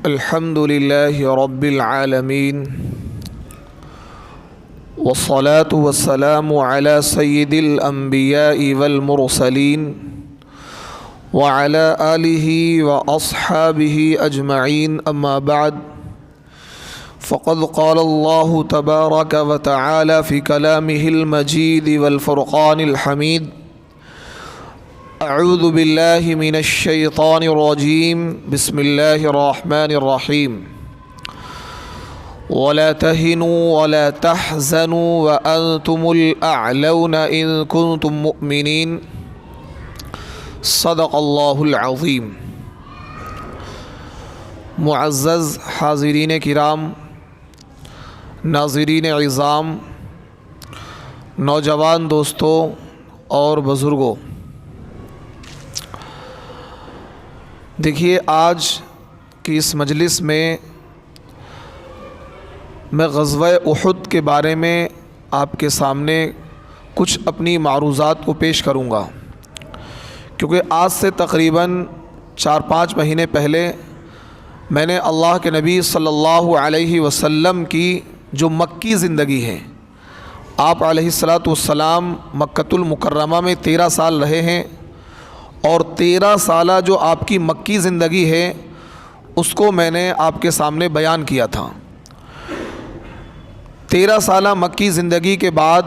الحمد لله رب العالمين والصلاة والسلام على سيد الأنبياء والمرسلين وعلى آله وأصحابه أجمعين، أما بعد، فقد قال الله تبارك وتعالى في كلامه المجيد والفرقان الحميد: اعوذ باللہ من الشیطان الرجیم، بسم اللہ الرحمن الرحیم، ولا تهنوا ولا تحزنوا وانتم الاعلون ان کنتم مؤمنین، صدق اللہ العظیم۔ معزز حاضرین کرام، ناظرین عظام، نوجوان دوستوں اور بزرگوں، دیکھیے، آج کی اس مجلس میں غزوہ احد کے بارے میں آپ کے سامنے کچھ اپنی معروضات کو پیش کروں گا، کیونکہ آج سے تقریباً 4-5 مہینے پہلے میں نے اللہ کے نبی صلی اللہ علیہ وسلم کی جو مکی زندگی ہے، آپ علیہ السلام مکۃ المکرمہ میں 13 سال رہے ہیں، اور 13 سالہ جو آپ کی مکی زندگی ہے اس کو میں نے آپ کے سامنے بیان کیا تھا۔ 13 سالہ مکی زندگی کے بعد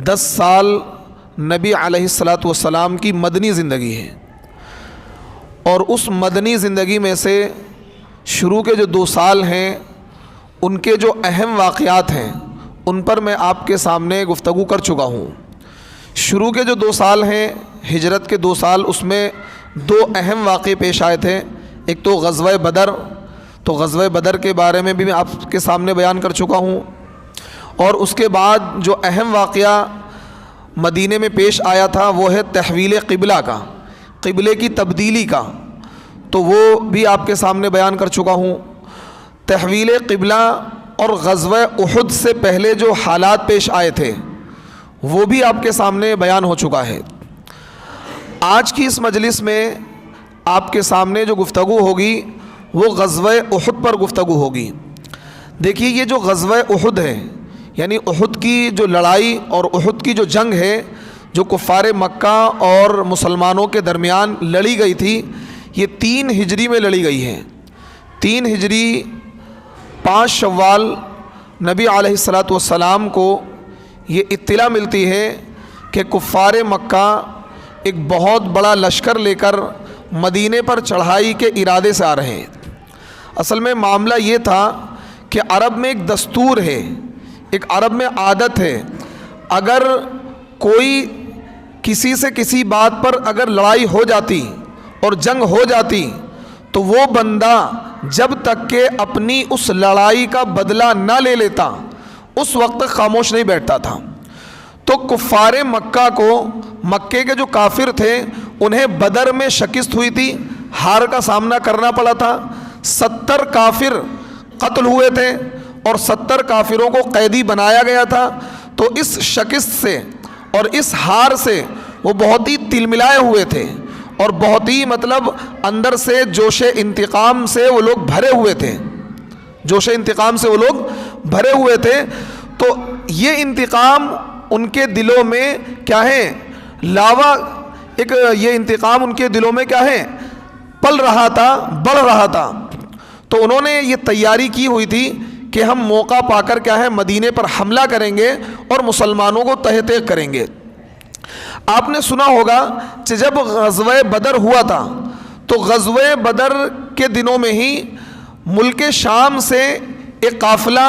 10 سال نبی علیہ السلام کی مدنی زندگی ہے، اور اس مدنی زندگی میں سے شروع کے جو 2 سال ہیں ان کے جو اہم واقعات ہیں ان پر میں آپ کے سامنے گفتگو کر چکا ہوں۔ شروع کے جو 2 سال ہیں، ہجرت کے 2 سال، اس میں 2 اہم واقعے پیش آئے تھے۔ ایک تو غزوہ بدر، تو غزوہ بدر کے بارے میں بھی میں آپ کے سامنے بیان کر چکا ہوں، اور اس کے بعد جو اہم واقعہ مدینے میں پیش آیا تھا وہ ہے تحویل قبلہ کا، قبلے کی تبدیلی کا، تو وہ بھی آپ کے سامنے بیان کر چکا ہوں۔ تحویل قبلہ اور غزوہ احد سے پہلے جو حالات پیش آئے تھے وہ بھی آپ کے سامنے بیان ہو چکا ہے۔ آج کی اس مجلس میں آپ کے سامنے جو گفتگو ہوگی وہ غزوہ احد پر گفتگو ہوگی۔ دیکھیے، یہ جو غزوہ احد ہے، یعنی احد کی جو لڑائی اور احد کی جو جنگ ہے جو کفار مکہ اور مسلمانوں کے درمیان لڑی گئی تھی، یہ 3 ہجری میں لڑی گئی ہے۔ 3 ہجری 5 شوال نبی علیہ السلام کو یہ اطلاع ملتی ہے کہ کفار مکہ ایک بہت بڑا لشکر لے کر مدینے پر چڑھائی کے ارادے سے آ رہے ہیں۔ اصل میں معاملہ یہ تھا کہ عرب میں ایک دستور ہے، ایک عرب میں عادت ہے، اگر کوئی کسی سے کسی بات پر اگر لڑائی ہو جاتی اور جنگ ہو جاتی تو وہ بندہ جب تک کہ اپنی اس لڑائی کا بدلہ نہ لے لیتا اس وقت تک خاموش نہیں بیٹھتا تھا۔ تو کفار مکہ کو، مکے کے جو کافر تھے، انہیں بدر میں شکست ہوئی تھی، ہار کا سامنا کرنا پڑا تھا۔ 70 کافر قتل ہوئے تھے اور 70 کافروں کو قیدی بنایا گیا تھا۔ تو اس شکست سے اور اس ہار سے وہ بہت ہی تلملائے ہوئے تھے، اور بہت ہی اندر سے جوش انتقام سے وہ لوگ بھرے ہوئے تھے، جوش انتقام سے وہ لوگ بھرے ہوئے تھے۔ تو یہ انتقام ان کے دلوں میں کیا ہے، لاوا، یہ انتقام ان کے دلوں میں کیا ہے، پل رہا تھا، بڑھ رہا تھا۔ تو انہوں نے یہ تیاری کی ہوئی تھی کہ ہم موقع پا کر کیا ہے، مدینے پر حملہ کریں گے اور مسلمانوں کو تہہ تیغ کریں گے۔ آپ نے سنا ہوگا کہ جب غزوہ بدر ہوا تھا تو غزوہ بدر کے دنوں میں ہی ملک شام سے ایک قافلہ،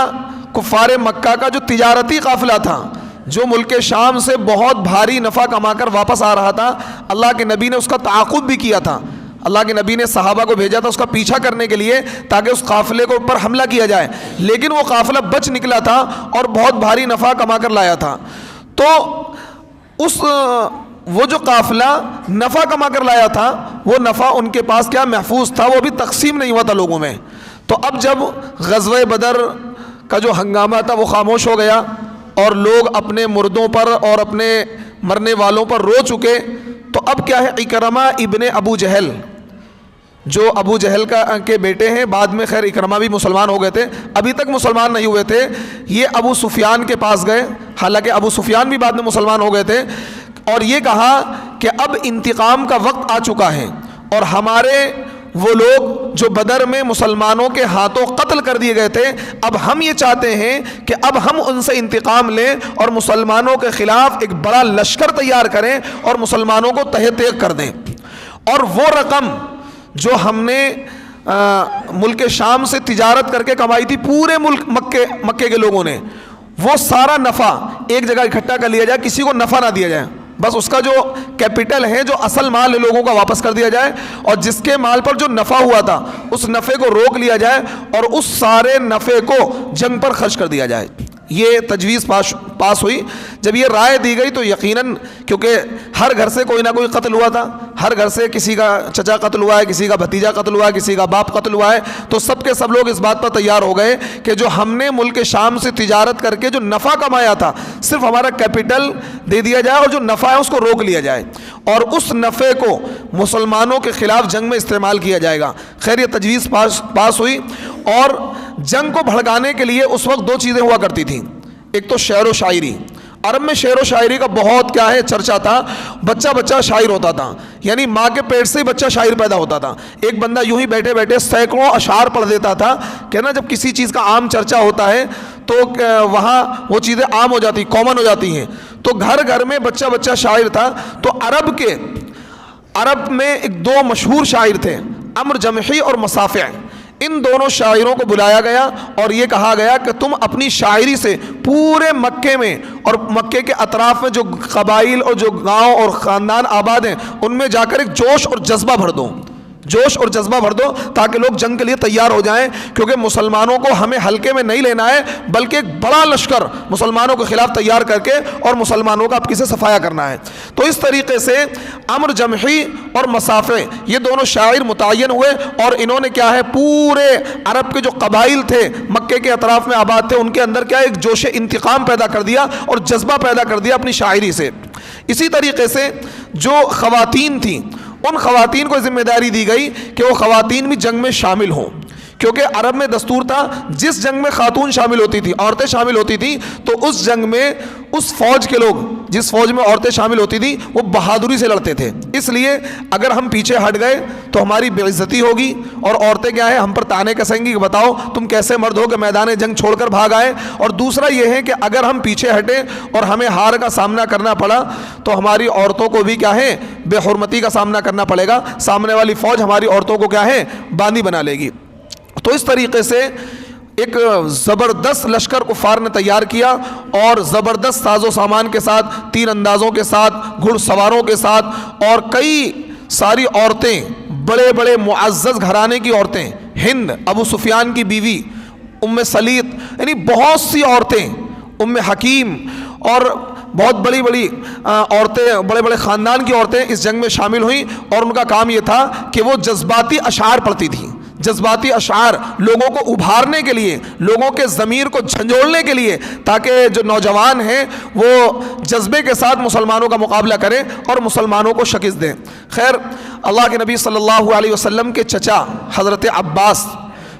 کفار مکہ کا جو تجارتی قافلہ تھا، جو ملک شام سے بہت بھاری نفع کما کر واپس آ رہا تھا، اللہ کے نبی نے اس کا تعاقب بھی کیا تھا۔ اللہ کے نبی نے صحابہ کو بھیجا تھا اس کا پیچھا کرنے کے لیے تاکہ اس قافلے کے اوپر حملہ کیا جائے، لیکن وہ قافلہ بچ نکلا تھا اور بہت بھاری نفع کما کر لایا تھا۔ تو وہ جو قافلہ نفع کما کر لایا تھا وہ نفع ان کے پاس کیا محفوظ تھا، وہ بھی تقسیم نہیں ہوا تھا لوگوں میں۔ تو اب جب غزوہ بدر کا جو ہنگامہ تھا وہ خاموش ہو گیا اور لوگ اپنے مردوں پر اور اپنے مرنے والوں پر رو چکے، تو اب کیا ہے، اکرمہ ابن ابو جہل جو ابو جہل کے بیٹے ہیں، بعد میں خیر اکرمہ بھی مسلمان ہو گئے تھے، ابھی تک مسلمان نہیں ہوئے تھے، یہ ابو سفیان کے پاس گئے، حالانکہ ابو سفیان بھی بعد میں مسلمان ہو گئے تھے، اور یہ کہا کہ اب انتقام کا وقت آ چکا ہے، اور ہمارے وہ لوگ جو بدر میں مسلمانوں کے ہاتھوں قتل کر دیے گئے تھے، اب ہم یہ چاہتے ہیں کہ اب ہم ان سے انتقام لیں اور مسلمانوں کے خلاف ایک بڑا لشکر تیار کریں اور مسلمانوں کو تہہ تیغ کر دیں، اور وہ رقم جو ہم نے ملک شام سے تجارت کر کے کمائی تھی، پورے ملک مکے کے لوگوں نے، وہ سارا نفع ایک جگہ اکٹھا کر لیا جائے، کسی کو نفع نہ دیا جائے، بس اس کا جو کیپٹل ہے، جو اصل مال ہے، لوگوں کا واپس کر دیا جائے، اور جس کے مال پر جو نفع ہوا تھا اس نفع کو روک لیا جائے اور اس سارے نفع کو جنگ پر خرچ کر دیا جائے۔ یہ تجویز پاس ہوئی۔ جب یہ رائے دی گئی تو یقیناً، کیونکہ ہر گھر سے کوئی نہ کوئی قتل ہوا تھا، ہر گھر سے کسی کا چچا قتل ہوا ہے، کسی کا بھتیجا قتل ہوا ہے، کسی کا باپ قتل ہوا ہے، تو سب کے سب لوگ اس بات پر تیار ہو گئے کہ جو ہم نے ملک شام سے تجارت کر کے جو نفع کمایا تھا، صرف ہمارا کیپٹل دے دیا جائے اور جو نفع ہے اس کو روک لیا جائے، اور اس نفع کو مسلمانوں کے خلاف جنگ میں استعمال کیا جائے گا۔ خیر یہ تجویز پاس ہوئی، اور جنگ کو بھڑکانے کے لیے اس وقت دو چیزیں ہوا کرتی تھیں، ایک تو شعر و شاعری۔ عرب میں شعر و شاعری کا بہت کیا ہے چرچا تھا، بچہ شاعر ہوتا تھا، یعنی ماں کے پیٹ سے ہی بچہ شاعر پیدا ہوتا تھا۔ ایک بندہ یوں ہی بیٹھے بیٹھے سینکڑوں اشعار پڑھ دیتا تھا کہ نا، جب کسی چیز کا عام چرچا ہوتا ہے تو وہاں وہ چیزیں عام ہو جاتی، کامن ہو جاتی ہیں، تو گھر گھر میں بچہ شاعر تھا۔ تو عرب میں ایک دو مشہور شاعر تھے، عمرو جمحی اور مصافع، ان دونوں شاعروں کو بلایا گیا اور یہ کہا گیا کہ تم اپنی شاعری سے پورے مکے میں اور مکے کے اطراف میں جو قبائل اور جو گاؤں اور خاندان آباد ہیں ان میں جا کر ایک جوش اور جذبہ بھر دو، تاکہ لوگ جنگ کے لیے تیار ہو جائیں، کیونکہ مسلمانوں کو ہمیں ہلکے میں نہیں لینا ہے، بلکہ ایک بڑا لشکر مسلمانوں کے خلاف تیار کر کے اور مسلمانوں کا اپنی سے صفایا کرنا ہے۔ تو اس طریقے سے عمرو جمحی اور مصافع یہ دونوں شاعر متعین ہوئے، اور انہوں نے کیا ہے پورے عرب کے جو قبائل تھے مکے کے اطراف میں آباد تھے ان کے اندر کیا ایک جوش انتقام پیدا کر دیا اور جذبہ پیدا کر دیا اپنی شاعری سے۔ اسی طریقے سے جو خواتین تھیں، ان خواتین کو ذمہ داری دی گئی کہ وہ خواتین بھی جنگ میں شامل ہوں، کیونکہ عرب میں دستور تھا جس جنگ میں خاتون شامل ہوتی تھی، عورتیں شامل ہوتی تھیں، تو اس جنگ میں اس فوج کے لوگ، جس فوج میں عورتیں شامل ہوتی تھیں، وہ بہادری سے لڑتے تھے۔ اس لیے اگر ہم پیچھے ہٹ گئے تو ہماری بے عزتی ہوگی، اور عورتیں کیا ہے ہم پر تانے کسیں گی کہ بتاؤ تم کیسے مرد ہو کہ میدان جنگ چھوڑ کر بھاگ آئے۔ اور دوسرا یہ ہے کہ اگر ہم پیچھے ہٹے اور ہمیں ہار کا سامنا کرنا پڑا تو ہماری عورتوں کو بھی کیا ہے بے حرمتی کا سامنا کرنا پڑے گا، سامنے والی فوج ہماری عورتوں کو کیا ہے باندھی بنا لے گی۔ تو اس طریقے سے ایک زبردست لشکر کفار نے تیار کیا، اور زبردست ساز و سامان کے ساتھ، تیر اندازوں کے ساتھ، گھڑ سواروں کے ساتھ، اور کئی ساری عورتیں، بڑے بڑے معزز گھرانے کی عورتیں، ہند ابو سفیان کی بیوی، ام سلیط، یعنی بہت سی عورتیں، ام حکیم، اور بہت بڑی بڑی عورتیں، بڑے بڑے خاندان کی عورتیں اس جنگ میں شامل ہوئیں، اور ان کا کام یہ تھا کہ وہ جذباتی اشعار پڑھتی تھیں، جذباتی اشعار لوگوں کو ابھارنے کے لیے، لوگوں کے ضمیر کو جھنجھوڑنے کے لیے، تاکہ جو نوجوان ہیں وہ جذبے کے ساتھ مسلمانوں کا مقابلہ کریں اور مسلمانوں کو شکست دیں۔ خیر اللہ کے نبی صلی اللہ علیہ وسلم کے چچا حضرت عباس،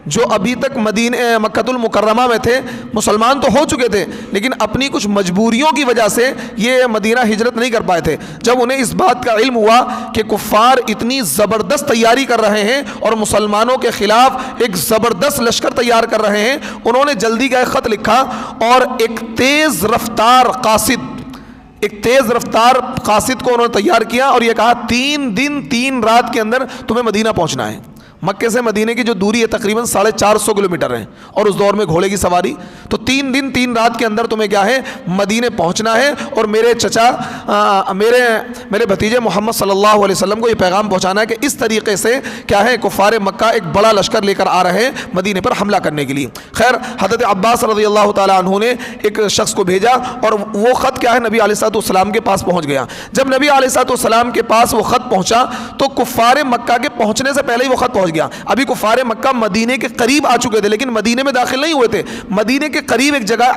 جو ابھی تک مکۃ المکرمہ میں تھے، مسلمان تو ہو چکے تھے لیکن اپنی کچھ مجبوریوں کی وجہ سے یہ مدینہ ہجرت نہیں کر پائے تھے، جب انہیں اس بات کا علم ہوا کہ کفار اتنی زبردست تیاری کر رہے ہیں اور مسلمانوں کے خلاف ایک زبردست لشکر تیار کر رہے ہیں، انہوں نے جلدی کا ایک خط لکھا اور ایک تیز رفتار قاصد کو انہوں نے تیار کیا، اور یہ کہا 3 دن 3 رات کے اندر تمہیں مدینہ پہنچنا ہے۔ مکے سے مدینے کی جو دوری ہے تقریباً 450 کلومیٹر ہے، اور اس دور میں گھوڑے کی سواری، تو 3 دن 3 رات کے اندر تمہیں کیا ہے مدینے پہنچنا ہے، اور میرے چچا میرے بھتیجے محمد صلی اللہ علیہ وسلم کو یہ پیغام پہنچانا ہے کہ اس طریقے سے کیا ہے کفار مکہ ایک بڑا لشکر لے کر آ رہے ہیں مدینے پر حملہ کرنے کے لیے۔ خیر حضرت عباس رضی اللہ تعالیٰ عنہ نے ایک شخص کو بھیجا، اور وہ خط کیا ہے نبی علیہ الصلوۃ والسلام کے پاس پہنچ گیا۔ جب نبی علیہ الصلوۃ والسلام کے پاس وہ خط پہنچا تو کفار مکہ کے پہنچنے سے پہلے ہی وہ خط پہنچ گیا۔ ابھی کفار مکہ مدینے کے قریب آ چکے تھے لیکن مدینے میں داخل نہیں ہوئے تھے۔ مدینے کے قریب ایک جگہ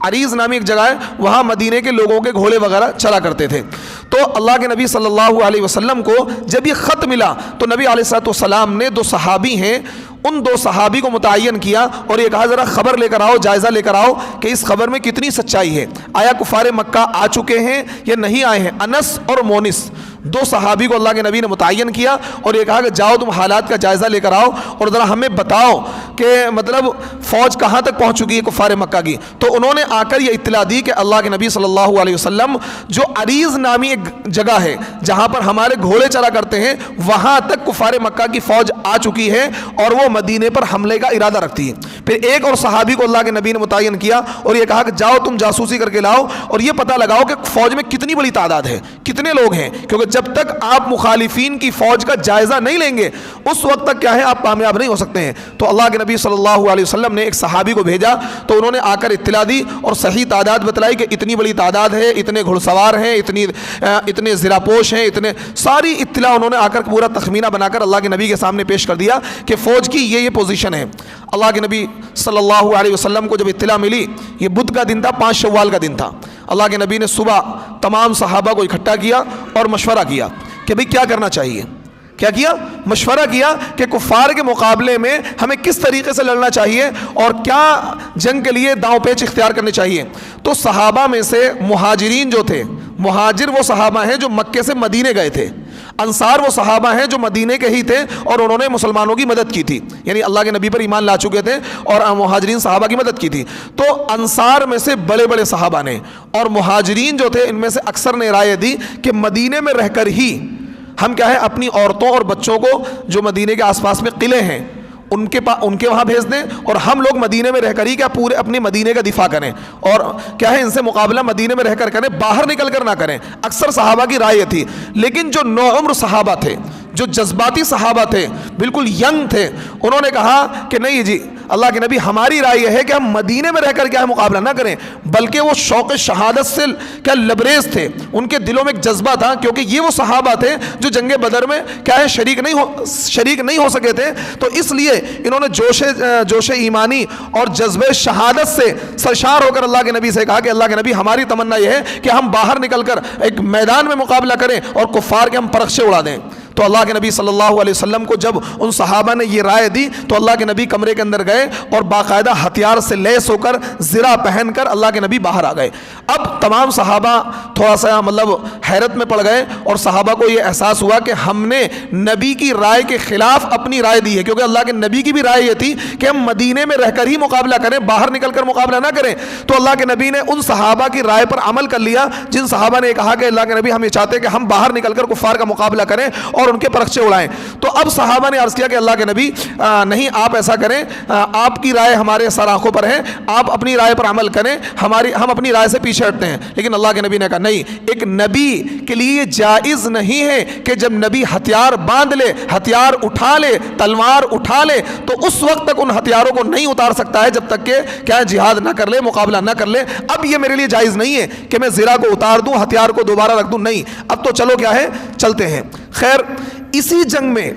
عریض نامی ایک جگہ ہے، وہاں مدینے کے لوگوں کے گھوڑے وغیرہ چلا کرتے تھے۔ تو اللہ کے نبی صلی اللہ علیہ وسلم کو جب یہ خط ملا تو نبی علیہ الصلوۃ والسلام نے 2 صحابی ہیں، ان 2 صحابی کو متعین کیا اور یہ کہا ذرا خبر لے کر آؤ، جائزہ لے کر آؤ کہ اس خبر میں کتنی سچائی ہے، آیا کفار مکہ آ چکے ہیں یا نہیں آئے ہیں۔ انس اور مونس 2 صحابی کو اللہ کے نبی نے متعین کیا اور یہ کہا کہ جاؤ تم حالات کا جائزہ لے کر آؤ اور ذرا ہمیں بتاؤ کہ مطلب فوج کہاں تک پہنچ چکی ہے کفار مکہ کی۔ تو انہوں نے آ کر یہ اطلاع دی کہ اللہ کے نبی صلی اللہ علیہ وسلم جو عریض نامی ایک جگہ ہے جہاں پر ہمارے گھوڑے چلا کرتے ہیں، وہاں تک کفار مکہ کی فوج آ چکی ہے اور وہ مدینے پر حملے کا ارادہ رکھتی ہے۔ پھر ایک اور صحابی کو اللہ کے نبی نے متعین کیا اور یہ کہا کہ جاؤ تم جاسوسی کر کے لاؤ اور یہ پتہ لگاؤ کہ فوج میں کتنی بڑی تعداد ہے، کتنے لوگ ہیں، کیونکہ جب تک آپ مخالفین کی فوج کا جائزہ نہیں لیں گے اس وقت تک کیا ہے آپ کامیاب نہیں ہو سکتے ہیں۔ تو اللہ کے نبی صلی اللہ علیہ وسلم نے ایک صحابی کو بھیجا تو انہوں نے آ کر اطلاع دی اور صحیح تعداد بتلائی کہ اتنی بڑی تعداد ہے، اتنے گھڑ سوار ہیں، اتنے زراپوش ہیں، اتنے ساری اطلاع انہوں نے آ کر پورا تخمینہ بنا کر اللہ کے نبی کے سامنے پیش کر دیا کہ فوج کی یہ پوزیشن ہے۔ اللہ کے نبی صلی اللہ علیہ وسلم کو جب اطلاع ملی، یہ بدھ کا دن تھا، 5 شوال کا دن تھا، اللہ کے نبی نے صبح تمام صحابہ کو اکٹھا کیا اور مشورہ کیا کہ بھئی کیا کرنا چاہیے۔ کیا کیا؟ مشورہ کیا کہ کفار کے مقابلے میں ہمیں کس طریقے سے لڑنا چاہیے اور کیا جنگ کے لیے داؤں پیچ اختیار کرنے چاہیے۔ تو صحابہ میں سے مہاجرین جو تھے، مہاجر وہ صحابہ ہیں جو مکے سے مدینے گئے تھے، انصار وہ صحابہ ہیں جو مدینے کے ہی تھے اور انہوں نے مسلمانوں کی مدد کی تھی، یعنی اللہ کے نبی پر ایمان لا چکے تھے اور مہاجرین صحابہ کی مدد کی تھی۔ تو انصار میں سے بڑے بڑے صحابہ نے اور مہاجرین جو تھے ان میں سے اکثر نے رائے دی کہ مدینے میں رہ کر ہی ہم کیا ہے اپنی عورتوں اور بچوں کو جو مدینے کے آس پاس میں قلعے ہیں ان کے وہاں بھیج دیں اور ہم لوگ مدینے میں رہ کر ہی کیا پورے اپنے مدینے کا دفاع کریں اور کیا ہے ان سے مقابلہ مدینے میں رہ کر کریں، باہر نکل کر نہ کریں۔ اکثر صحابہ کی رائے تھی، لیکن جو نوعمر صحابہ تھے، جو جذباتی صحابہ تھے، بالکل ینگ تھے، انہوں نے کہا کہ نہیں جی اللہ کے نبی ہماری رائے یہ ہے کہ ہم مدینے میں رہ کر کیا ہے مقابلہ نہ کریں، بلکہ وہ شوق شہادت سے کیا لبریز تھے، ان کے دلوں میں ایک جذبہ تھا، کیونکہ یہ وہ صحابہ تھے جو جنگ بدر میں کیا ہے شریک نہیں ہو سکے تھے، تو اس لیے انہوں نے جوش ایمانی اور جذبہ شہادت سے سرشار ہو کر اللہ کے نبی سے کہا کہ اللہ کے نبی ہماری تمنا یہ ہے کہ ہم باہر نکل کر ایک میدان میں مقابلہ کریں اور کفار کے ہم پرخشے اڑا دیں۔ تو اللہ کے نبی صلی اللہ علیہ وسلم کو جب ان صحابہ نے یہ رائے دی تو اللہ کے نبی کمرے کے اندر گئے اور باقاعدہ ہتھیار سے لیس ہو کر زرہ پہن کر اللہ کے نبی باہر آ گئے۔ اب تمام صحابہ تھوڑا سا حیرت میں پڑ گئے اور صحابہ کو یہ احساس ہوا کہ ہم نے نبی کی رائے کے خلاف اپنی رائے دی ہے، کیونکہ اللہ کے نبی کی بھی رائے یہ تھی کہ ہم مدینے میں رہ کر ہی مقابلہ کریں، باہر نکل کر مقابلہ نہ کریں۔ تو اللہ کے نبی نے ان صحابہ کی رائے پر عمل کر لیا جن صحابہ نے کہا کہ اللہ کے نبی ہم یہ چاہتے ہیں کہ ہم باہر نکل کر کفار کا مقابلہ کریں اور ان کے پرخچے اڑائیں۔ تو اب صحابہ نے عرض کیا کہ اللہ کے نبی نہیں آپ ایسا کریں، آپ کی رائے ہمارے سر آنکھوں پر ہے، آپ اپنی رائے پر عمل کریں، ہم اپنی رائے سے پیچھے ہٹتے ہیں۔ لیکن اللہ کے نبی نے کہا نہیں، ایک نبی کے لیے جائز نہیں ہے کہ جب نبی ہتھیار باندھ لے، ہتھیار اٹھا لے، تلوار اٹھا لے تو اس وقت تک ان ہتھیاروں کو نہیں اتار سکتا ہے جب تک کہ کیا جہاد نہ کر لے، مقابلہ نہ کر لے۔ اب یہ میرے لیے جائز نہیں ہے کہ میں زرہ کو اتار دوں، ہتھیار کو دوبارہ رکھ دوں، نہیں، اب تو چلو کیا ہے چلتے ہیں۔ خیر اسی جنگ میں،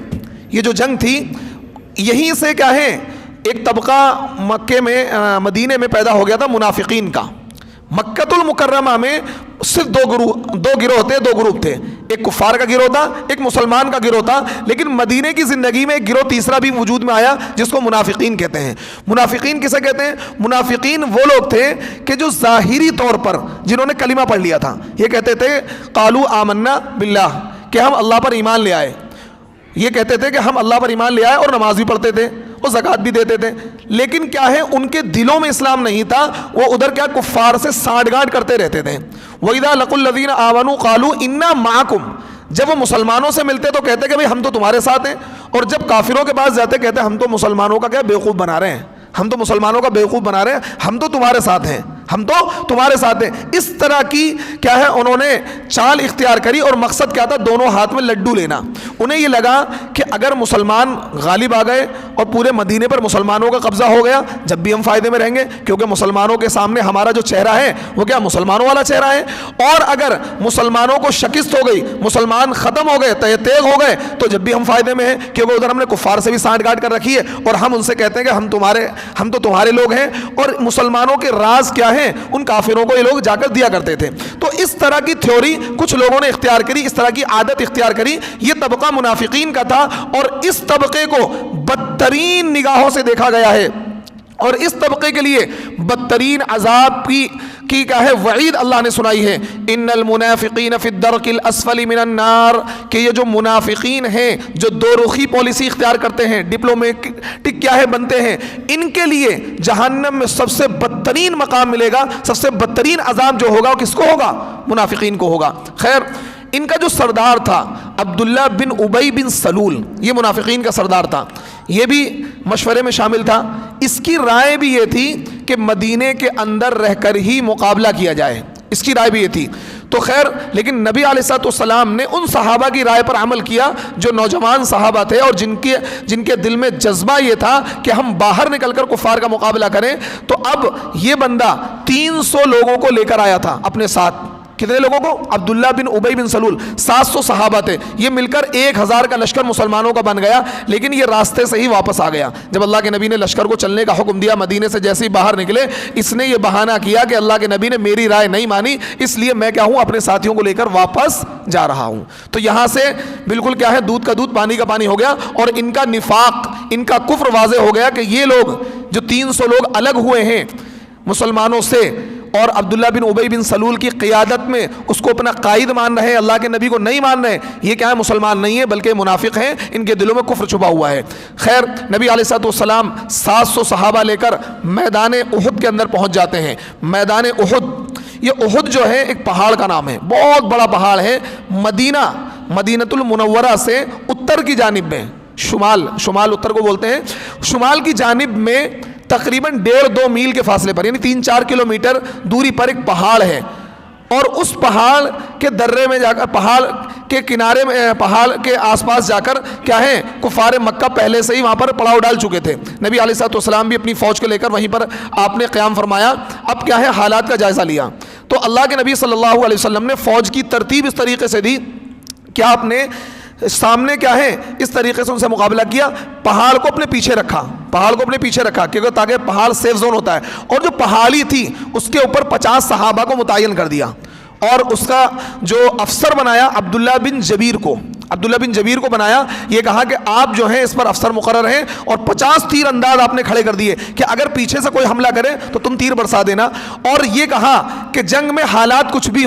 یہ جو جنگ تھی یہیں سے کیا ہے ایک طبقہ مکے میں مدینے میں پیدا ہو گیا تھا منافقین کا۔ مکۃ المکرمہ میں صرف دو گروہ تھے، ایک کفار کا گروہ تھا، ایک مسلمان کا گروہ تھا، لیکن مدینے کی زندگی میں ایک گروہ تیسرا بھی وجود میں آیا جس کو منافقین کہتے ہیں۔ منافقین کسے کہتے ہیں؟ منافقین وہ لوگ تھے کہ جو ظاہری طور پر جنہوں نے کلمہ پڑھ لیا تھا، یہ کہتے تھے قالوا آمنا باللہ کہ ہم اللہ پر ایمان لے آئے، یہ کہتے تھے کہ ہم اللہ پر ایمان لے آئے اور نماز بھی پڑھتے تھے اور زکوٰۃ بھی دیتے تھے، لیکن کیا ہے ان کے دلوں میں اسلام نہیں تھا، وہ ادھر کیا کفار سے سانٹھ گانٹھ کرتے رہتے تھے۔ وَإِذَا لَقُوا الَّذِينَ آمَنُوا قَالُوا إِنَّا مَعَكُمْ، جب وہ مسلمانوں سے ملتے تو کہتے کہ بھئی ہم تو تمہارے ساتھ ہیں، اور جب کافروں کے پاس جاتے کہتے ہم تو مسلمانوں کا کیا بیوقوف بنا رہے ہیں، ہم تو مسلمانوں کا بیوقوف بنا رہے ہیں، ہم تو تمہارے ساتھ ہیں، ہم تو تمہارے ساتھ ہیں۔ اس طرح کی کیا ہے انہوں نے چال اختیار کری، اور مقصد کیا تھا؟ دونوں ہاتھ میں لڈو لینا۔ انہیں یہ لگا کہ اگر مسلمان غالب آ گئے اور پورے مدینے پر مسلمانوں کا قبضہ ہو گیا، جب بھی ہم فائدے میں رہیں گے، کیونکہ مسلمانوں کے سامنے ہمارا جو چہرہ ہے وہ کیا مسلمانوں والا چہرہ ہے، اور اگر مسلمانوں کو شکست ہو گئی، مسلمان ختم ہو گئے، تیغ ہو گئے، تو جب بھی ہم فائدے میں ہیں، کیونکہ ادھر ہم نے کفار سے بھی سانٹھ گانٹھ کر رکھی ہے اور ہم ان سے کہتے ہیں کہ ہم تو تمہارے لوگ ہیں۔ اور مسلمانوں کے راز کیا ہے ہے ان کافروں کو یہ لوگ جا کر دیا کرتے تھے. تو اس طرح کی تھیوری کچھ لوگوں نے اختیار کری, اس طرح کی عادت اختیار کری. یہ طبقہ منافقین کا تھا اور اس طبقے کو بدترین نگاہوں سے دیکھا گیا ہے, اور اس طبقے کے لیے بدترین عذاب کی کیا ہے وعید اللہ نے سنائی ہے. ان المنافقین فی الدرک الاسفل من النار, کہ یہ جو منافقین ہیں جو دو رخی پالیسی اختیار کرتے ہیں, ڈپلومیٹک کیا ہے بنتے ہیں, ان کے لیے جہنم میں سب سے بدترین مقام ملے گا. سب سے بدترین عذاب جو ہوگا وہ کس کو ہوگا؟ منافقین کو ہوگا. خیر, ان کا جو سردار تھا عبداللہ بن ابی بن سلول, یہ منافقین کا سردار تھا, یہ بھی مشورے میں شامل تھا. اس کی رائے بھی یہ تھی کہ مدینے کے اندر رہ کر ہی مقابلہ کیا جائے, اس کی رائے بھی یہ تھی. تو خیر, لیکن نبی علیہ الصلوۃ والسلام نے ان صحابہ کی رائے پر عمل کیا جو نوجوان صحابہ تھے اور جن کے دل میں جذبہ یہ تھا کہ ہم باہر نکل کر کفار کا مقابلہ کریں. تو اب یہ بندہ 300 لوگوں کو لے کر آیا تھا اپنے ساتھ. کتنے لوگوں کو؟ عبداللہ بن ابی بن سلول. 700 صحابہ تھے, یہ مل کر 1000 کا لشکر مسلمانوں کا بن گیا. لیکن یہ راستے سے ہی واپس آ گیا. جب اللہ کے نبی نے لشکر کو چلنے کا حکم دیا, مدینے سے جیسے ہی باہر نکلے, اس نے یہ بہانہ کیا کہ اللہ کے نبی نے میری رائے نہیں مانی, اس لیے میں کیا ہوں اپنے ساتھیوں کو لے کر واپس جا رہا ہوں. تو یہاں سے بالکل کیا ہے, دودھ کا دودھ پانی کا پانی ہو گیا, اور ان کا نفاق, ان کا کفر واضح ہو گیا کہ یہ لوگ جو 300 لوگ الگ ہوئے ہیں مسلمانوں سے, اور عبداللہ بن ابی بن سلول کی قیادت میں اس کو اپنا قائد مان رہے ہیں, اللہ کے نبی کو نہیں مان رہے ہیں, یہ کیا ہے مسلمان نہیں ہے بلکہ منافق ہیں, ان کے دلوں میں کفر چھپا ہوا ہے. خیر, نبی علیہ الصلوۃ والسلام 700 صحابہ لے کر میدان احد کے اندر پہنچ جاتے ہیں. میدان احد, یہ احد جو ہے ایک پہاڑ کا نام ہے, بہت بڑا پہاڑ ہے. مدینۃ المنورہ سے اتر کی جانب میں, شمال اتر کو بولتے ہیں, شمال کی جانب میں تقریباً 1.5-2 میل کے فاصلے پر, یعنی 3-4 کلومیٹر دوری پر ایک پہاڑ ہے. اور اس پہاڑ کے درے میں جا کر, پہاڑ کے کنارے میں, پہاڑ کے آس پاس جا کر کیا ہے کفار مکہ پہلے سے ہی وہاں پر پڑاؤ ڈال چکے تھے. نبی علیہ الصلوۃ والسلام بھی اپنی فوج کو لے کر وہیں پر آپ نے قیام فرمایا. اب کیا ہے حالات کا جائزہ لیا. تو اللہ کے نبی صلی اللہ علیہ وسلم نے فوج کی ترتیب اس طریقے سے دی کہ آپ نے سامنے کیا ہے اس طریقے سے ان سے مقابلہ کیا, پہاڑ کو اپنے پیچھے رکھا کیونکہ تاکہ پہاڑ سیف زون ہوتا ہے. اور جو پہاڑی تھی اس کے اوپر 50 صحابہ کو متعین کر دیا, اور اس کا جو افسر بنایا عبداللہ بن جبیر کو بنایا. یہ کہا کہ آپ جو ہیں اس پر افسر مقرر ہیں, اور 50 تیر انداز آپ نے کھڑے کر دیے کہ اگر پیچھے سے کوئی حملہ کرے تو تم تیر برسا دینا. اور یہ کہا کہ جنگ میں حالات کچھ بھی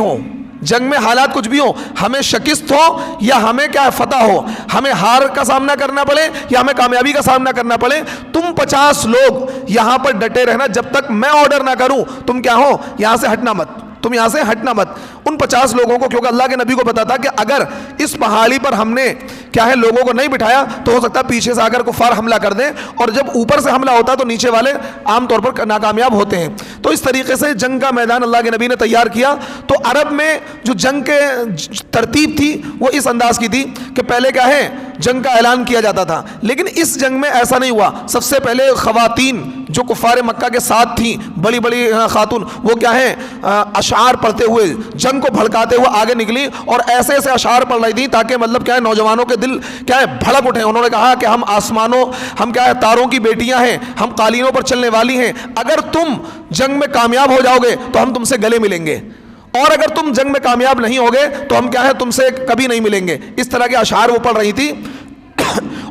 ہوں, ہمیں شکست ہو یا ہمیں کیا فتح ہو, ہمیں ہار کا سامنا کرنا پڑے یا ہمیں کامیابی کا سامنا کرنا پڑے, تم 50 لوگ یہاں پر ڈٹے رہنا جب تک میں آرڈر نہ کروں. تم کیا ہو, یہاں سے ہٹنا مت. ان 50 لوگوں کو, کیونکہ اللہ کے نبی کو پتا تھا کہ اگر اس پہاڑی پر ہم نے کیا ہے لوگوں کو نہیں بٹھایا تو ہو سکتا ہے پیچھے سے اگر کفار حملہ کر دیں, اور جب اوپر سے حملہ ہوتا ہے تو نیچے والے عام طور پر ناکامیاب ہوتے ہیں. تو اس طریقے سے جنگ کا میدان اللہ کے نبی نے تیار کیا. تو عرب میں جو جنگ کے ترتیب تھی وہ اس انداز کی تھی کہ پہلے کیا ہے جنگ کا اعلان کیا جاتا تھا, لیکن اس جنگ میں ایسا نہیں ہوا. سب سے پہلے خواتین جو کفار مکہ کے ساتھ تھیں, بڑی بڑی خاتون, وہ کیا ہے اشعار پڑھتے ہوئے جنگ کو بھڑکاتے ہوئے آگے نکلی, اور ایسے اشعار پڑھ رہی تھیں تاکہ مطلب کیا ہے نوجوانوں کے دل کیا ہے بھڑک اٹھے. انہوں نے کہا کہ ہم کیا ہے تاروں کی بیٹیاں ہیں, ہم قالینوں پر چلنے والی ہیں, اگر تم جنگ میں کامیاب ہو جاؤ گے تو ہم تم سے گلے ملیں گے, اور اگر تم جنگ میں کامیاب نہیں ہوگے تو ہم کیا ہے تم سے کبھی نہیں ملیں گے. اس طرح کے اشعار وہ پڑھ رہی تھی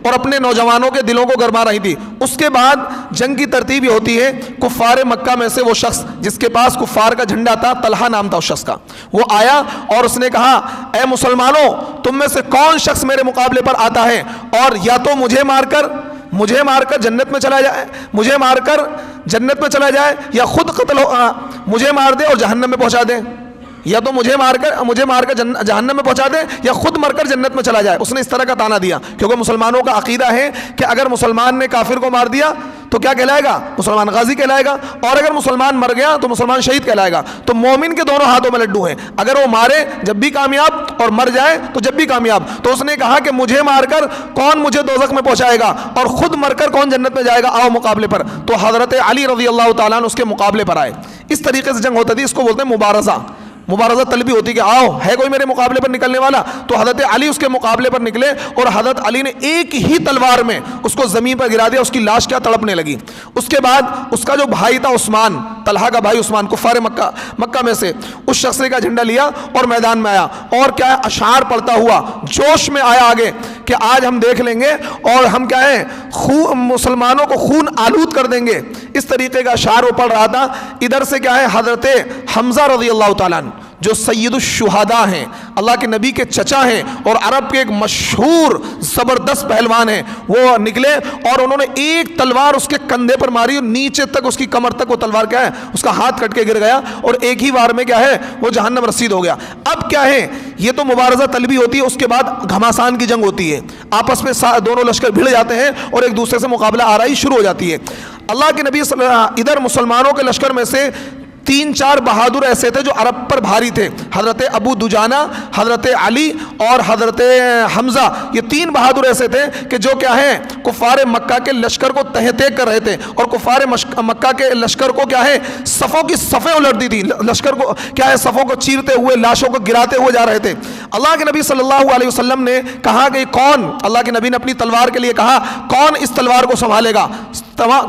اور اپنے نوجوانوں کے دلوں کو گرما رہی تھی. اس کے بعد جنگ کی ترتیب یہ ہوتی ہے, کفار مکہ میں سے وہ شخص جس کے پاس کفار کا جھنڈا تھا, طلحہ نام تھا اس شخص کا, وہ آیا اور اس نے کہا اے مسلمانوں, تم میں سے کون شخص میرے مقابلے پر آتا ہے اور یا تو مجھے مار کر جنت میں چلا جائے یا خود قتل مجھے مار دے اور جہنم میں پہنچا دے, یا تو مجھے مار کر جہنم میں پہنچا دے یا خود مر کر جنت میں چلا جائے. اس نے اس طرح کا تانا دیا, کیونکہ مسلمانوں کا عقیدہ ہے کہ اگر مسلمان نے کافر کو مار دیا تو کیا کہلائے گا, مسلمان غازی کہلائے گا, اور اگر مسلمان مر گیا تو مسلمان شہید کہلائے گا. تو مومن کے دونوں ہاتھوں میں لڈو ہیں, اگر وہ مارے جب بھی کامیاب اور مر جائے تو جب بھی کامیاب. تو اس نے کہا کہ مجھے مار کر کون مجھے دوزخ میں پہنچائے گا اور خود مر کر کون جنت میں جائے گا, آؤ مقابلے پر. تو حضرت علی رضی اللہ تعالیٰ عنہ اس کے مقابلے پر آئے. اس طریقے سے جنگ ہوتی تھی, اس کو بولتے ہیں مبارزہ طلبی ہوتی کہ آؤ ہے کوئی میرے مقابلے پر نکلنے والا. تو حضرت علی اس کے مقابلے پر نکلے اور حضرت علی نے ایک ہی تلوار میں اس کو زمین پر گرا دیا, اس کی لاش کیا تڑپنے لگی. اس کے بعد اس کا جو بھائی تھا عثمان، طلحہ کا بھائی عثمان، کفار مکہ میں سے، اس شخص نے کا جھنڈا لیا اور میدان میں آیا، اور کیا ہے اشعار پڑھتا ہوا جوش میں آیا آگے کہ آج ہم دیکھ لیں گے اور ہم کیا ہے مسلمانوں کو خون آلود کر دیں گے، اس طریقے کا اشعار وہ پڑھ رہا تھا۔ ادھر سے کیا ہے حضرت حمزہ رضی اللہ تعالیٰ عنہ جو سید الشہداء ہیں، اللہ کے نبی کے چچا ہیں اور عرب کے ایک مشہور زبردست پہلوان ہیں، وہ نکلے اور انہوں نے ایک تلوار اس کے کندھے پر ماری اور نیچے تک اس کی کمر تک وہ تلوار کیا ہے اس کا ہاتھ کٹ کے گر گیا اور ایک ہی وار میں کیا ہے وہ جہنم رسید ہو گیا۔ اب کیا ہے یہ تو مبارزہ طلبی ہوتی ہے، اس کے بعد گھماسان کی جنگ ہوتی ہے، آپس میں دونوں لشکر بھڑ جاتے ہیں اور ایک دوسرے سے مقابلہ آرائی شروع ہو جاتی ہے۔ اللہ کے نبی ادھر مسلمانوں کے لشکر میں سے 3-4 بہادر ایسے تھے جو عرب پر بھاری تھے، حضرت ابو دجانہ، حضرت علی اور حضرت حمزہ، یہ 3 بہادر ایسے تھے کہ جو کیا ہے کفار مکہ کے لشکر کو تہ تہ کر رہے تھے اور کفار مکہ کے لشکر کو کیا ہے صفوں کی صفیں الٹ دی تھی، لشکر کو کیا ہے صفوں کو چیرتے ہوئے لاشوں کو گراتے ہوئے جا رہے تھے۔ اللہ کے نبی صلی اللہ علیہ وسلم نے کہا کہ کون، اللہ کے نبی نے اپنی تلوار کے لیے کہا کون اس تلوار کو سنبھالے گا؟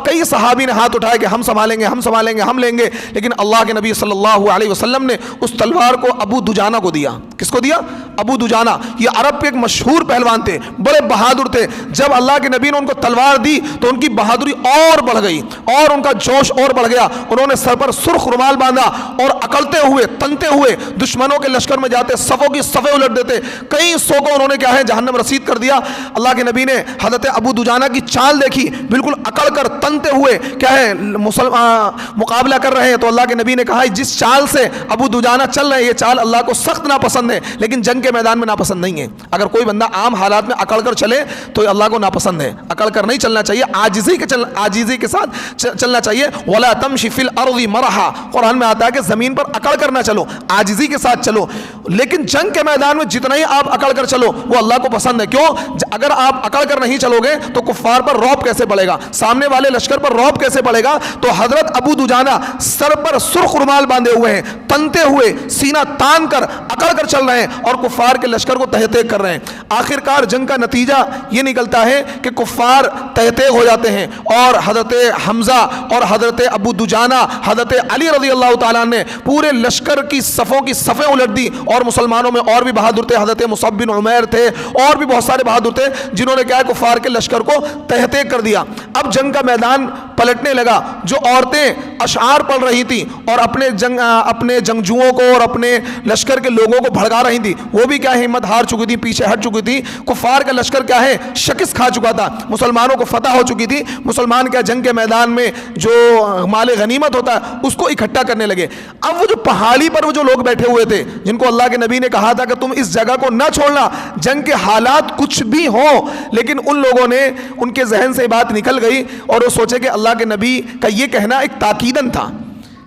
کئی صحابی نے ہاتھ اٹھائے کہ ہم سنبھالیں گے، ہم سنبھالیں گے، ہم لیں گے، لیکن اللہ کے نبی صلی اللہ علیہ وسلم نے اس تلوار کو ابو دجانہ کو دیا۔ کس کو دیا؟ ابو دجانہ، یہ عرب کے ایک مشہور پہلوان تھے، بڑے بہادر تھے۔ جب اللہ کے نبی نے ان کو تلوار دی تو ان کی بہادری اور بڑھ گئی اور ان کا جوش اور بڑھ گیا، انہوں نے سر پر سرخ رومال باندھا اور اکڑتے ہوئے تنتے ہوئے دشمنوں کے لشکر میں جاتے صفوں کی صفیں الٹ دیتے، کئی سو کو انہوں نے کیا ہے جہنم رسید کر دیا۔ اللہ کے نبی نے حضرت ابو دجانہ کی چال دیکھی، بالکل اکڑ کر تنتے ہوئے کیا ہے مقابلہ کر رہے ہیں، تو اللہ کے نبی نے کہا جس چال سے ابو دجانہ چل رہے ہیں یہ چال اللہ کو سخت ناپسند ہے، لیکن جنگ کے میدان میں ناپسند نہیں ہے۔ اگر کوئی بندہ عام حالات میں اکڑ کر چلے تو اللہ کو ناپسند ہے، اکڑ کر نہیں چلنا چاہیے، عاجزی کے ساتھ چلنا چاہیے۔ وَلَا تَمْشِ فِي الْأَرْضِ مَرَحًا، قرآن میں آتا ہے کہ زمین پر اکڑ کر نہ چلو، عاجزی کے ساتھ چلو، لیکن جنگ کے میدان میں جتنا ہی آپ اکڑ کر چلو وہ اللہ کو پسند ہے۔ کیوں؟ اگر آپ اکڑ کر نہیں چلو گے تو کفار پر رعب کیسے پڑے گا، سامنے والے لشکر پر رعب کیسے پڑے گا؟ تو حضرت ابو دجانہ سر پر سرخ رومال باندھے ہوئے ہیں، تنتے ہوئے سینہ تان کر اکڑ کر چل رہے ہیں اور کفار کے لشکر کو تہ تہ کر رہے ہیں۔ آخر کار جنگ کا نتیجہ یہ نکلتا ہے کہ کفار تہ تہ ہو جاتے ہیں اور حضرت حمزہ اور حضرت ابو دجانہ، حضرت علی رضی اللہ تعالیٰ نے پورے لشکر کی صفوں کی صفیں الٹ دی، اور مسلمانوں میں اور بھی بہادر تھے، حضرت مصعب بن عمیر تھے اور بھی بہت سارے بہادر تھے جنہوں نے کیا ہے کفار کے لشکر کو تہ تہ کر دیا۔ اب جنگ کا میدان پلٹنے لگا، جو عورتیں اشعار پڑھ رہی تھیں اور اپنے جنگجوؤں کو اور اپنے لشکر کے لوگوں کو بھڑکا رہی تھیں، وہ بھی کیا ہمت ہار چکی تھی، پیچھے ہٹ چکی تھی۔ کفار کا لشکر کیا ہے شکست کھا چکا تھا، مسلمانوں کو فتح ہو چکی تھی، مسلمان کیا جنگ کے میدان میں جو مال غنیمت ہوتا ہے اس کو اکٹھا کرنے لگے۔ اب وہ جو پہاڑی پر وہ جو لوگ بیٹھے ہوئے تھے جن کو اللہ کے نبی نے کہا تھا کہ تم اس جگہ کو نہ چھوڑنا، جنگ کے حالات کچھ بھی ہوں، لیکن ان لوگوں نے ان کے ذہن سے بات نکل گئی اور وہ سوچے کہ اللہ کے نبی کا یہ کہنا ایک تاکیدن تھا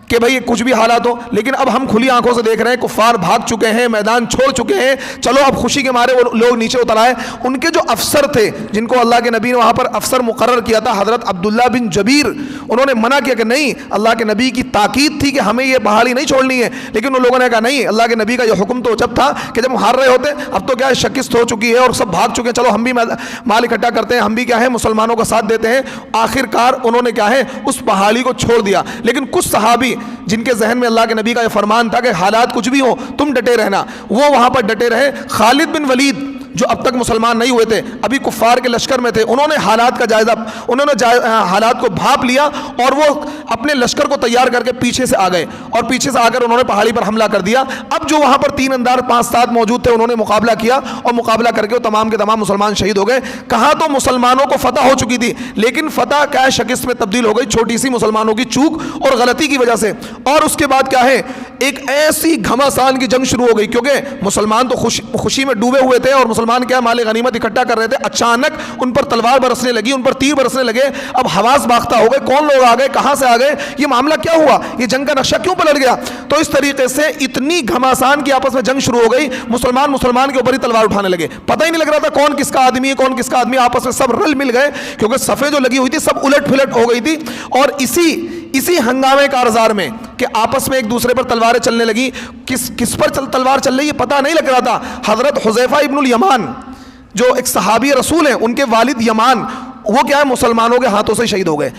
کہ بھئی کچھ بھی حالات ہو، لیکن اب ہم کھلی آنکھوں سے دیکھ رہے ہیں کفار بھاگ چکے ہیں، میدان چھوڑ چکے ہیں، چلو اب خوشی کے مارے وہ لوگ نیچے اتر آئے۔ ان کے جو افسر تھے جن کو اللہ کے نبی نے وہاں پر افسر مقرر کیا تھا، حضرت عبداللہ بن جبیر، انہوں نے منع کیا کہ نہیں، اللہ کے نبی کی تاکید تھی کہ ہمیں یہ پہاڑی نہیں چھوڑنی ہے، لیکن ان لوگوں نے کہا نہیں، اللہ کے نبی کا یہ حکم تو جب تھا کہ جب ہار رہے ہوتے، اب تو کیا ہے شکست ہو چکی ہے اور سب بھاگ چکے ہیں، چلو ہم بھی مال اکٹھا کرتے ہیں، ہم بھی کیا ہے مسلمانوں کا ساتھ دیتے ہیں۔ آخر کار انہوں نے کیا ہے اس پہاڑی کو چھوڑ دیا، لیکن کچھ صحابی جن کے ذہن میں اللہ کے نبی کا یہ فرمان تھا کہ حالات کچھ بھی ہو تم ڈٹے رہنا، وہ وہاں پر ڈٹے رہے۔ خالد بن ولید جو اب تک مسلمان نہیں ہوئے تھے، ابھی کفار کے لشکر میں تھے، انہوں نے حالات کا جائزہ، انہوں نے حالات کو بھاپ لیا اور وہ اپنے لشکر کو تیار کر کے پیچھے سے آ گئے اور پیچھے سے آ کر انہوں نے پہاڑی پر حملہ کر دیا۔ اب جو وہاں پر 3 اندار 5-7 موجود تھے، انہوں نے مقابلہ کیا اور مقابلہ کر کے وہ تمام کے تمام مسلمان شہید ہو گئے۔ کہاں تو مسلمانوں کو فتح ہو چکی تھی، لیکن فتح کیا شکست میں تبدیل ہو گئی، چھوٹی سی مسلمانوں کی چوک اور غلطی کی وجہ سے۔ اور اس کے بعد کیا ہے ایک ایسی گھماسان کی جنگ شروع ہو گئی، کیونکہ مسلمان تو خوشی میں ڈوبے ہوئے تھے اور مسلمان کیا مال غنیمت اکٹھا کر رہے تھے، اچانک ان پر تلوار برسنے لگی، ان پر تیر برسنے لگے۔ اب حواس باختہ ہو گئے، کون لوگ آ گئے، کہاں سے آ گئے، یہ معاملہ کیا ہوا، یہ جنگ کا نقشہ کیوں پلٹ گیا؟ تو اس طریقے سے اتنی گھماسان کی آپس میں جنگ شروع ہو گئی، مسلمان کے اوپر ہی تلوار اٹھانے لگے، پتہ ہی نہیں لگ رہا تھا کون کس کا آدمی ہے، کون کس کا آدمی، آپس میں سب رل مل گئے، کیونکہ صفیں جو لگی ہوئی تھی سب الٹ پھلٹ ہو گئی تھی۔ اور اسی ہنگامے کارزار میں کہ آپس میں ایک دوسرے پر تلواریں چلنے لگی، کس پر تلوار چل رہی ہے پتہ نہیں لگ رہا تھا۔ حضرت حذیفہ ابن الیمان جو ایک صحابی رسول ہیں، ان کے والد یمان، وہ کیا ہے مسلمانوں کے ہاتھوں سے شہید ہو گئے۔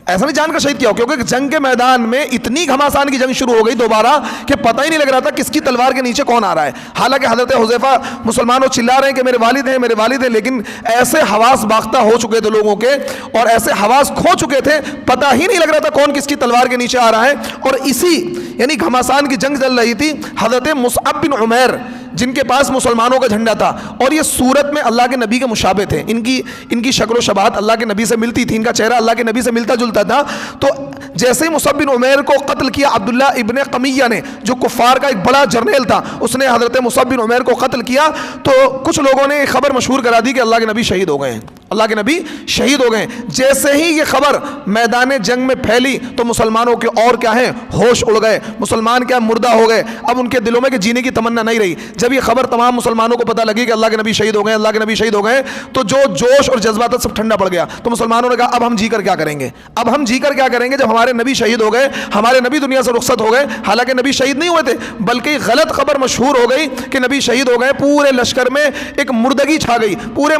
ایسا نہیں جان کر شہید کیا ہو، کیونکہ جنگ کے میدان میں اتنی گھماسان کی جنگ شروع ہو گئی دوبارہ کہ پتہ ہی نہیں لگ رہا تھا کس کی تلوار کے نیچے کون آ رہا ہے. حالانکہ حضرت حذیفہ مسلمانوں چلا رہے ہیں کہ میرے والد ہیں میرے والد ہیں، لیکن ایسے حواس باختہ ہو چکے تھے لوگوں کے اور ایسے حواس کھو چکے تھے، پتہ ہی نہیں لگ رہا تھا کون کس کی تلوار کے نیچے آ رہا ہے. اور اسی یعنی گھماسان کی جنگ چل رہی تھی. حضرت مصعب بن عمیر جن کے پاس مسلمانوں کا جھنڈا تھا اور یہ صورت میں اللہ کے نبی کے مشابہ تھے، ان کی شکل و شباہت اللہ کے نبی سے ملتی تھی، ان کا چہرہ اللہ کے نبی سے ملتا جلتا تھا. تو جیسے ہی مصعب بن عمیر کو قتل کیا عبداللہ ابن قمیہ نے، جو کفار کا ایک بڑا جرنیل تھا، اس نے حضرت مصعب بن عمیر کو قتل کیا، تو کچھ لوگوں نے خبر مشہور کرا دی کہ اللہ کے نبی شہید ہو گئے ہیں، اللہ کے نبی شہید ہو گئے ہیں. جیسے ہی یہ خبر میدان جنگ میں پھیلی تو مسلمانوں کے اور کیا ہیں ہوش اڑ گئے، مسلمان کیا مردہ ہو گئے. اب ان کے دلوں میں کہ جینے کی تمنا نہیں رہی. جب یہ خبر تمام مسلمانوں کو پتہ لگی کہ اللہ کے نبی شہید ہو گئے، اللہ کے نبی شہید ہو گئے، تو جو جوش اور جذبہ تھا سب ٹھنڈا پڑ گیا. تو مسلمانوں نے کہا اب ہم جی کر کیا کریں گے، اب ہم جی کر کیا کریں گے جب ہمارے نبی شہید ہو گئے، ہمارے نبی دنیا سے رخصت ہو گئے. حالانکہ نبی شہید نہیں ہوئے تھے، بلکہ غلط خبر مشہور ہو گئی کہ نبی شہید ہو گئے. پورے لشکر میں ایک مردگی چھا گئی، پورے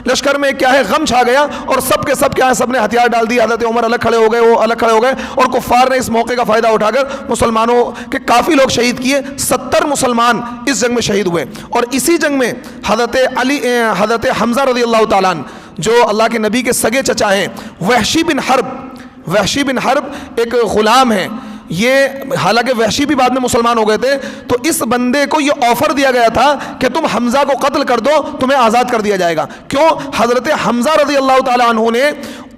لشکر میں کیا ہے غم چھا گیا، اور سب کے سب کیا ہے سب نے ہتھیار ڈال دیے. حضرت عمر الگ کھڑے ہو گئے، وہ الگ کھڑے ہو گئے، اور کفار نے اس موقع کا فائدہ اٹھا کر مسلمانوں کے کافی لوگ شہید کیے. 70 مسلمان اس جنگ میں شہید ہوئے. اور اسی جنگ میں حضرت حمزہ رضی اللہ تعالیٰ عنہ جو اللہ کے نبی کے سگے چچا ہیں، وحشی بن حرب ایک غلام ہیں. یہ حالانکہ وحشی بھی بعد میں مسلمان ہو گئے تھے، تو اس بندے کو یہ آفر دیا گیا تھا کہ تم حمزہ کو قتل کر دو، تمہیں آزاد کر دیا جائے گا. کیوں؟ حضرت حمزہ رضی اللہ تعالیٰ عنہ نے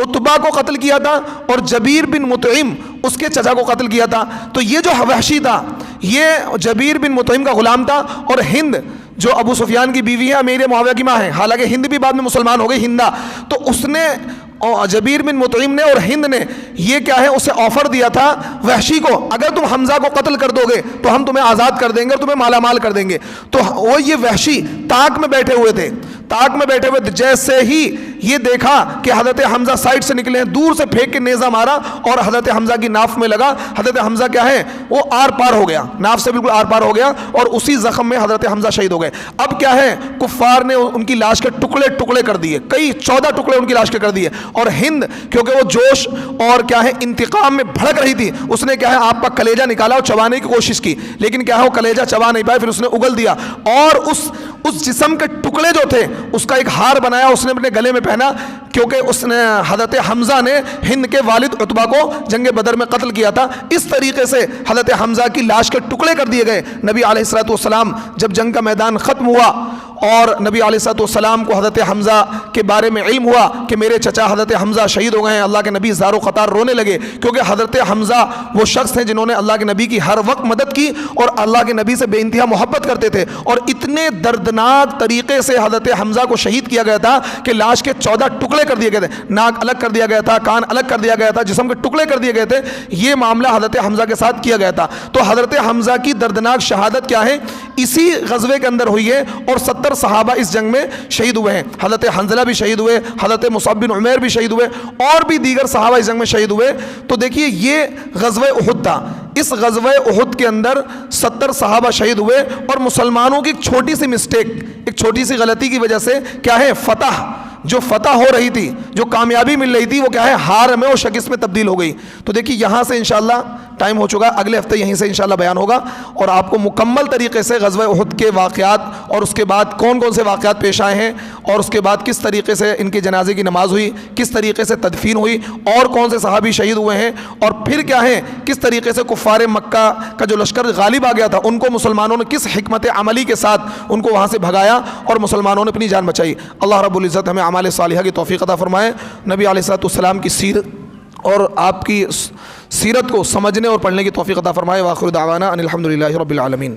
عتبہ کو قتل کیا تھا اور جبیر بن مطعم اس کے چچا کو قتل کیا تھا. تو یہ جو وحشی تھا یہ جبیر بن مطعم کا غلام تھا، اور ہند جو ابو سفیان کی بیوی ہے امیر معاویہ کی ماں ہے، حالانکہ ہند بھی بعد میں مسلمان ہو گئی ہندہ. تو اس نے جبیر بن مطعم نے اور ہند نے یہ کیا ہے اسے آفر دیا تھا وحشی کو، اگر تم حمزہ کو قتل کر دو گے تو ہم تمہیں آزاد کر دیں گے اور تمہیں مالا مال کر دیں گے. تو وہ یہ وحشی طاق میں بیٹھے ہوئے تھے، جیسے ہی یہ دیکھا کہ حضرت حمزہ سائڈ سے نکلے ہیں، دور سے پھینک کے نیزہ مارا اور حضرت حمزہ کی ناف میں لگا. حضرت حمزہ کیا ہے وہ آر پار ہو گیا، ناف سے بالکل آر پار ہو گیا، اور اسی زخم میں حضرت حمزہ شہید ہو گئے. اب کیا ہے کفار نے ان کی لاش کے ٹکڑے کر دیے، کئی 14 ٹکڑے ان کی لاش کے کر دیے. اور ہند کیونکہ وہ جوش اور کیا ہے انتقام میں بھڑک رہی تھی، اس نے کیا ہے آپ کا کلیجہ نکالا اور چبانے کی کوشش کی، لیکن کیا ہے وہ کلیجہ چبا نہیں پائے، پھر اس نے اگل دیا اور اس جسم کے ٹکڑے جو تھے اس کا ایک ہار بنایا، اس نے اپنے گلے میں پہنا، کیونکہ اس نے حضرت حمزہ نے ہند کے والد عتبہ کو جنگ بدر میں قتل کیا تھا. اس طریقے سے حضرت حمزہ کی لاش کے ٹکڑے کر دیے گئے. نبی علیہ الصلوۃ والسلام جب جنگ کا میدان ختم ہوا اور نبی علیہ الصلوۃ والسلام کو حضرت حمزہ کے بارے میں علم ہوا کہ میرے چچا حضرت حمزہ شہید ہو گئے ہیں، اللہ کے نبی زار و قطار رونے لگے، کیونکہ حضرت حمزہ وہ شخص ہیں جنہوں نے اللہ کے نبی کی ہر وقت مدد کی اور اللہ کے نبی سے بے انتہا محبت کرتے تھے. اور اتنے دردناک طریقے سے حضرت حمزہ کو شہید کیا گیا تھا کہ لاش کے 14 ٹکڑے کر دیے گئے تھے، ناک الگ کر دیا گیا تھا، کان الگ کر دیا گیا تھا، جسم کے ٹکڑے کر دیے گئے تھے. یہ معاملہ حضرت حمزہ کے ساتھ کیا گیا تھا. تو حضرت حمزہ کی دردناک شہادت کیا ہے اسی غزوے کے اندر ہوئی ہے، اور 70 صحابہ اس جنگ میں شہید ہوئے ہیں. حضرت حنظلہ بھی شہید ہوئے، حضرت مصعب بن عمیر بھی شہید ہوئے، اور بھی دیگر صحابہ اس جنگ میں شہید ہوئے. تو دیکھیے یہ غزوہ احد تھا. اس غزوہ احد کے اندر 70 صحابہ شہید ہوئے، اور مسلمانوں کی ایک چھوٹی سی مسٹیک، ایک چھوٹی سی غلطی کی وجہ سے کیا ہے جو فتح ہو رہی تھی، جو کامیابی مل رہی تھی، وہ کیا ہے ہار میں اور شکست میں تبدیل ہو گئی. تو دیکھیے یہاں سے انشاءاللہ ٹائم ہو چکا، اگلے ہفتے یہیں سے انشاءاللہ بیان ہوگا اور آپ کو مکمل طریقے سے غزوہ احد کے واقعات اور اس کے بعد کون کون سے واقعات پیش آئے ہیں اور اس کے بعد کس طریقے سے ان کے جنازے کی نماز ہوئی، کس طریقے سے تدفین ہوئی، اور کون سے صحابی شہید ہوئے ہیں، اور پھر کیا ہے کس طریقے سے کفار مکہ کا جو لشکر غالب آ گیا تھا ان کو مسلمانوں نے کس حکمت عملی کے ساتھ ان کو وہاں سے بھگایا اور مسلمانوں نے اپنی جان بچائی. اللہ رب العزت ہمیں اعمال صالحہ کی توفیق عطا فرمائے. نبی علیہ الصلوۃ والسلام کی سیرت اور آپ کی سیرت کو سمجھنے اور پڑھنے کی توفیق عطا فرمائے. وآخر دعوانا ان الحمد للہ رب العالمین.